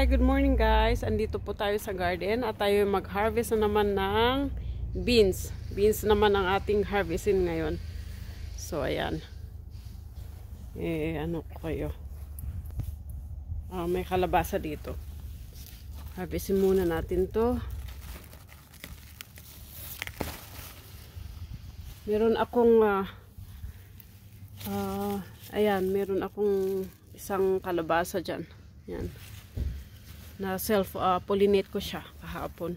Hi, good morning guys. Andito po tayo sa garden at tayo mag-harvest na naman ng beans. Beans naman ang ating harvestin ngayon. So, ayan. Ano ko kayo? May kalabasa dito. Harvestin muna natin to. Meron akong ayan, meron akong isang kalabasa dyan. Yan. Na self-pollinate ko siya kahapon.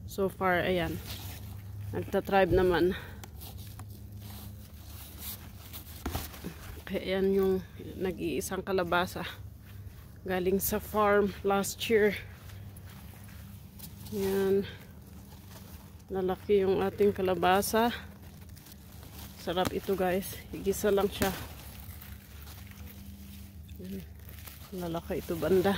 So far, ayan. Nagtatribe naman. Kaya yan yung nag-iisang kalabasa. Galing sa farm last year. Yan. Lalaki yung ating kalabasa. Sarap ito guys. Igisa lang siya. Lalaki ito banda.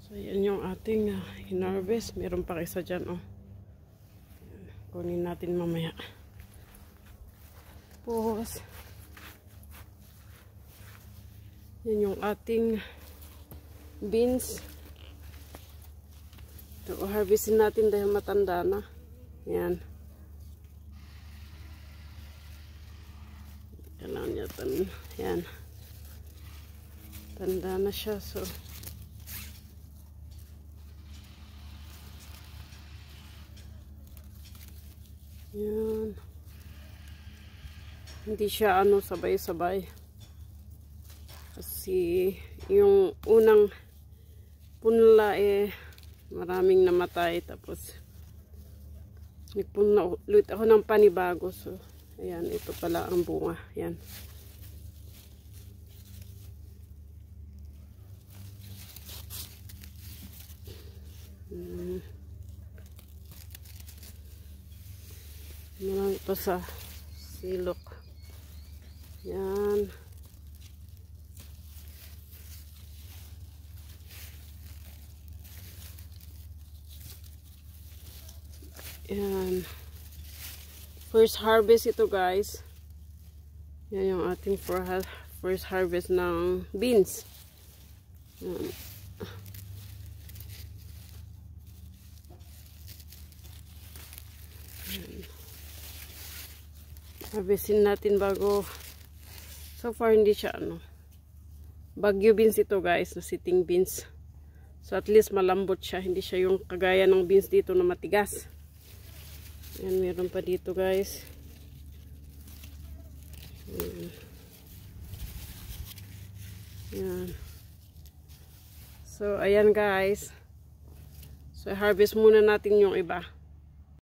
So yan yung ating hinarvest. Meron pa isa dyan oh. Kunin natin mamaya. Tapos yan yung ating beans. Ito, harvestin natin dahil matanda na. Yan. Kailangan niya yan. Tanda na siya. So, yan. Hindi siya sabay-sabay. Kasi yung unang punla maraming namatay, tapos nagpunla ulit ako ng panibago. So ayan, ito pala ang bunga. Yan. Marami pa sa silok. Yan. Yan. First harvest ito guys. Yan yung ating first harvest ng beans. Yan. Harvestin natin bago. So far hindi siya Bagyo beans ito guys, na sitting beans. So at least malambot siya, hindi siya yung kagaya ng beans dito na matigas. Ayan, meron pa dito guys. Ayan. So ayan guys. So harvest muna natin yung iba.